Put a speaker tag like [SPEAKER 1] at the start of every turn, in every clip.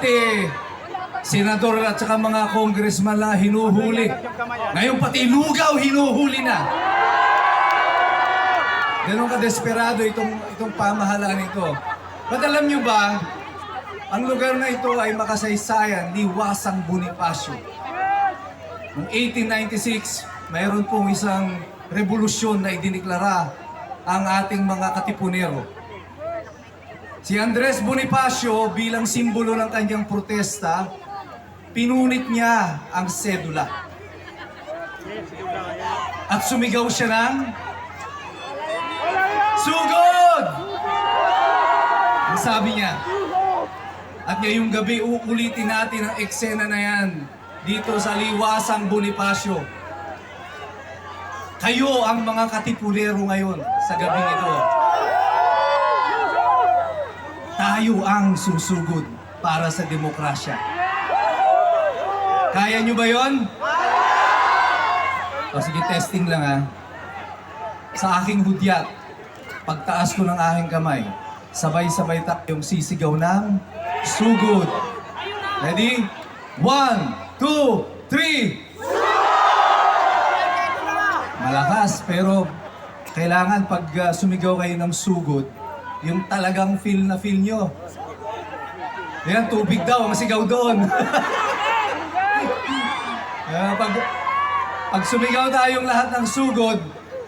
[SPEAKER 1] Dati, senador at saka mga congressman lang hinuhuli. Ngayon pati lugaw hinuhuli na. Ganun ka-desperado itong pamahalaan ito. But alam nyo ba, ang lugar na ito ay makasaysayan, Liwasang Bonifacio. Noong 1896, mayroon pong isang revolusyon na idiniklara ang ating mga katipunero. Si Andres Bonifacio, bilang simbolo ng kanyang protesta, pinunit niya ang sedula. At sumigaw siya ng sugod! Ang sabi niya. At ngayong gabi, uulitin natin ang eksena na yan dito sa Liwasang Bonifacio. Kayo ang mga katipunero ngayon sa gabing ito. Tayo ang susugod para sa demokrasya. Kaya nyo ba yon? O sige, testing lang ha. Sa aking hudyat, pagtaas ko ng aking kamay, sabay-sabay tayong sisigaw ng sugod. Ready? 1, 2, 3. Malakas, pero kailangan pag sumigaw kayo ng sugod, yung talagang feel na feel nyo. Yan, tubig daw, masigaw doon. Pag sumigaw tayong lahat ng sugod,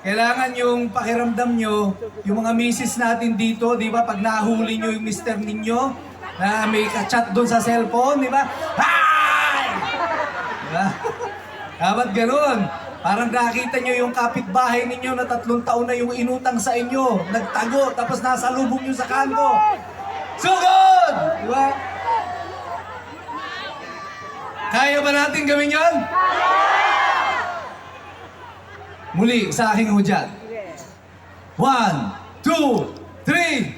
[SPEAKER 1] kailangan yung pakiramdam nyo, yung mga misis natin dito, di ba? Pag nahuli nyo yung mister ninyo, na may ka-chat doon sa cellphone, di ba? Hi! Diba? Dapat ganun. Parang nakita nyo yung kapitbahay ninyo na 3 taon na yung inutang sa inyo, nagtago, tapos nasa lubong nyo sa kanto. Sugod! Di ba? Kaya ba natin gawin yun? Muli, sa aking hudyat. 1, 2, 3.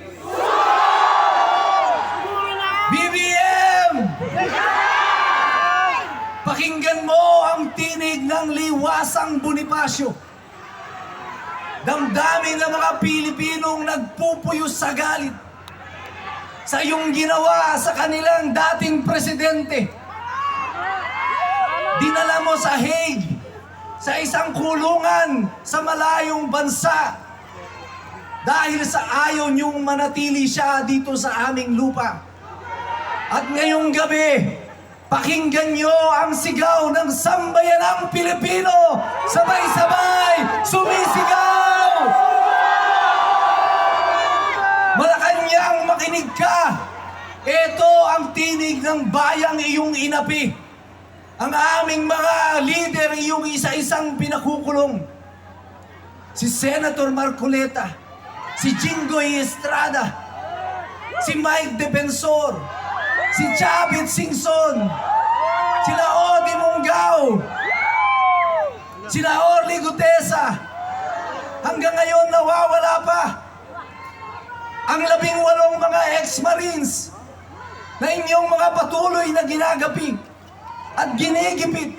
[SPEAKER 1] BBM! Pakinggan mo ang tinig ng Liwasang Bonifacio. Damdamin ng mga Pilipinong nagpupuyos sa galit sa iyong ginawa sa kanilang dating presidente. Dinala mo sa Hague, sa isang kulungan sa malayong bansa dahil sa ayaw niyong manatili siya dito sa aming lupa. At ngayong gabi, pakinggan niyo ang sigaw ng sambayanang Pilipino. Sabay-sabay, sumisigaw! Malacanang, makinig ka! Ito ang tinig ng bayang iyong inapi. Ang aming mga leader iyong isa-isang pinakukulong. Si Senator Marcoleta, si Jinggoy Estrada, si Mike Defensor, si Chavit Singson, sila Odi Munggao, sila Orly Gutesa, hanggang ngayon nawawala pa ang 18 mga ex-marines na inyong mga patuloy na ginagapi at ginigipit.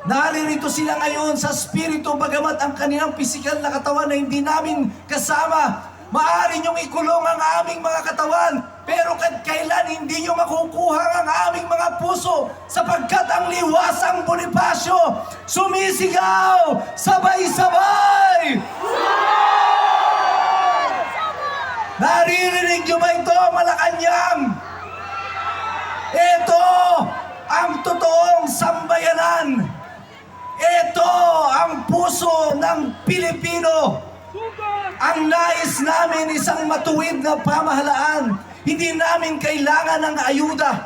[SPEAKER 1] Naririto sila ngayon sa spirito, bagamat ang kanilang pisikal na katawan na hindi namin kasama. Maaari niyong ikulong ang aming mga katawan, pero kailan hindi niyo makukuha ang aming mga puso, sapagkat ang Liwasang Bonifacio sumisigaw sabay-sabay! Naririnig niyo ba ito, Malacanang? Ito ang totoong sambayanan. Ito ang puso ng Pilipino. Ang nais namin isang matuwid na pamahalaan. Hindi namin kailangan ng ayuda.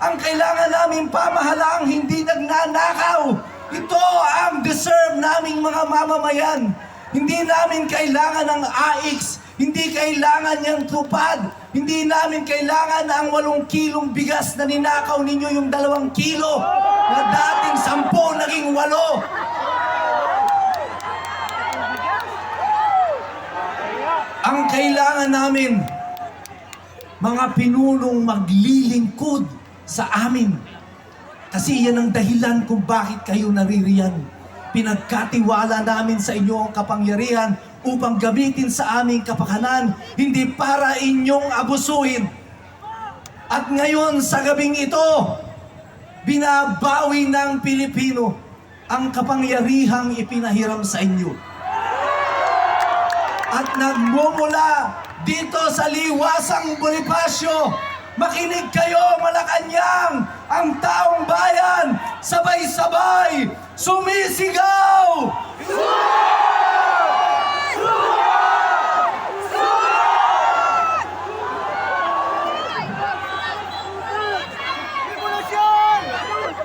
[SPEAKER 1] Ang kailangan namin pamahalaang hindi nagnanakaw. Ito ang deserve naming mga mamamayan. Hindi namin kailangan ng AIX. Hindi kailangan niyang tupad. Hindi namin kailangan ang 8 kilong bigas na ninakaw ninyo, yung 2 kilo na dating 10 naging 8. Ang kailangan namin, mga pinunong maglilingkod sa amin. Kasi yan ang dahilan kung bakit kayo naririyan. Pinagkatiwala namin sa inyo ang kapangyarihan upang gamitin sa aming kapakanan, hindi para inyong abusuhin. At ngayon sa gabing ito, binabawi ng Pilipino ang kapangyarihang ipinahiram sa inyo. At nagmumula dito sa liwasang Bonifacio, makinig kayo, Malacanang, ang taong bayan, sabay-sabay, sumisigaw!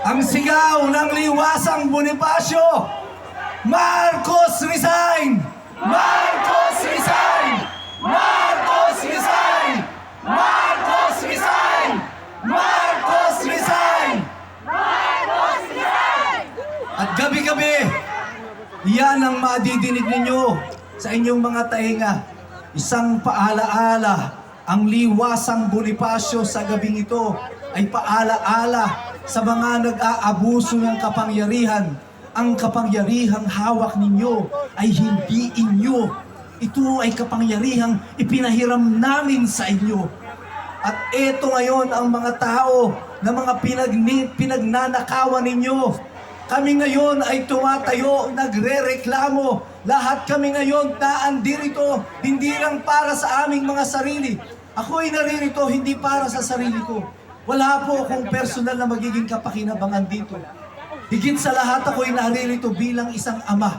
[SPEAKER 1] Ang sigaw ng liwasang Bonifacio, Marcos resign! Marcos resign! Marcos resign! Marcos resign! Marcos resign! Marcos resign! At gabi-gabi, yan ang madidinig ninyo sa inyong mga tainga. Isang paalaala, ang liwasang Bonifacio sa gabing ito ay paalaala sa mga nag-aabuso ng kapangyarihan. Ang kapangyarihang hawak ninyo ay hindi inyo. Ito ay kapangyarihang ipinahiram namin sa inyo. At eto ngayon ang mga tao na mga pinagnanakawan ninyo. Kami ngayon ay tumatayo, nagre-reklamo. Lahat kami ngayon naandirito, hindi lang para sa aming mga sarili. Ako ay naririto hindi para sa sarili ko. Wala po akong personal na magiging kapakinabangan dito. Higit sa lahat ako'y naririto bilang isang ama.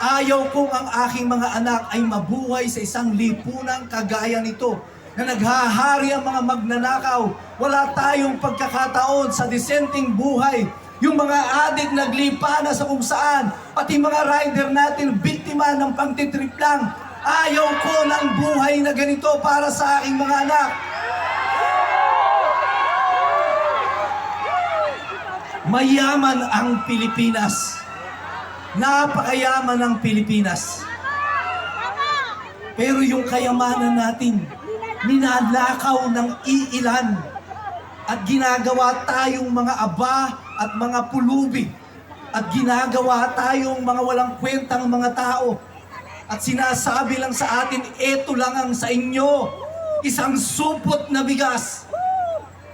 [SPEAKER 1] Ayaw kong ang aking mga anak ay mabuhay sa isang lipunang kagaya nito na naghahari ang mga magnanakaw. Wala tayong pagkakataon sa disenteng buhay. Yung mga adik naglipa na sa kung saan, pati mga rider natin biktima ng pangtitrip lang. Ayaw ko ng buhay na ganito para sa aking mga anak. Mayaman ang Pilipinas. Napakayaman ng Pilipinas. Pero yung kayamanan natin, ninanakaw ng iilan. At ginagawa tayong mga aba at mga pulubi. At ginagawa tayong mga walang kwentang mga tao. At sinasabi lang sa atin, eto lang ang sa inyo. Isang supot na bigas.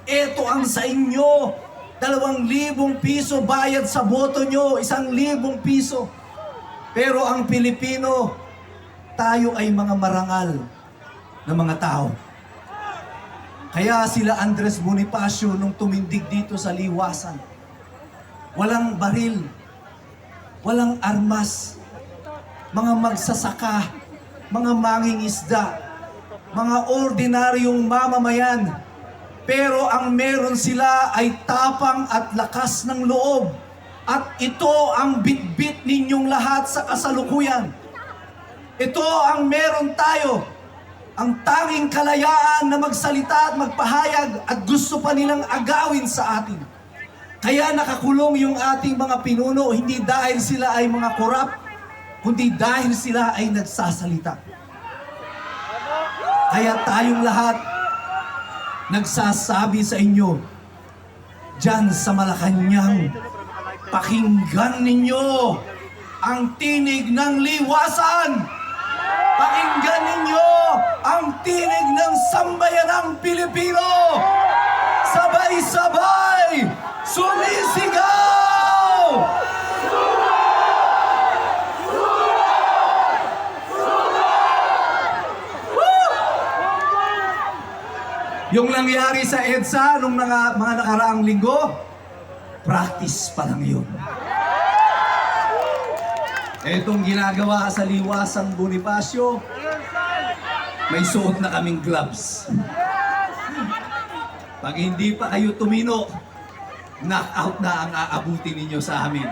[SPEAKER 1] Eto ang sa inyo. 2,000 piso bayad sa boto nyo, 1,000 piso. Pero ang Pilipino, tayo ay mga marangal na mga tao. Kaya sila Andres Bonifacio nung tumindig dito sa liwasan, walang baril, walang armas, mga magsasaka, mga mangingisda, mga ordinaryong mamamayan. Pero ang meron sila ay tapang at lakas ng loob. At ito ang bitbit ninyong lahat sa kasalukuyan. Ito ang meron tayo. Ang tanging kalayaan na magsalita at magpahayag at gusto pa nilang agawin sa atin. Kaya nakakulong yung ating mga pinuno, hindi dahil sila ay mga korap, kundi dahil sila ay nagsasalita. Kaya tayong lahat, nagsasabi sa inyo, dyan sa Malacanang, pakinggan ninyo ang tinig ng liwasan. Pakinggan ninyo ang tinig ng sambayanang Pilipino. Sabay-sabay, sumisigaw! Yung nangyari sa EDSA nung mga nakaraang linggo, practice pa lang yun. Etong ginagawa sa liwasang Bonifacio, may suot na kaming gloves. Pag hindi pa kayo tumino, knockout na ang aabutin ninyo sa amin.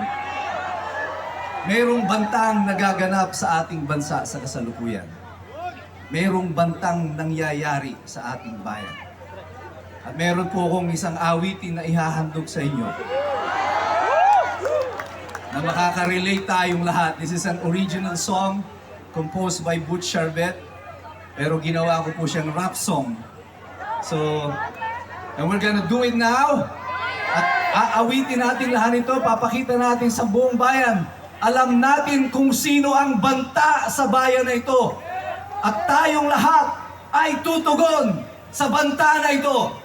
[SPEAKER 1] Merong bantang nagaganap sa ating bansa sa kasalukuyan. Merong bantang nangyayari sa ating bayan. At meron po akong isang awitin na ihahandog sa inyo na makaka-relate tayong lahat. This is an original song composed by Butch Charbet, pero ginawa ko po siyang rap song. So, and we're gonna do it now. At aawitin natin lahat ito, papakita natin sa buong bayan. Alam natin kung sino ang banta sa bayan na ito. At tayong lahat ay tutugon sa banta na ito.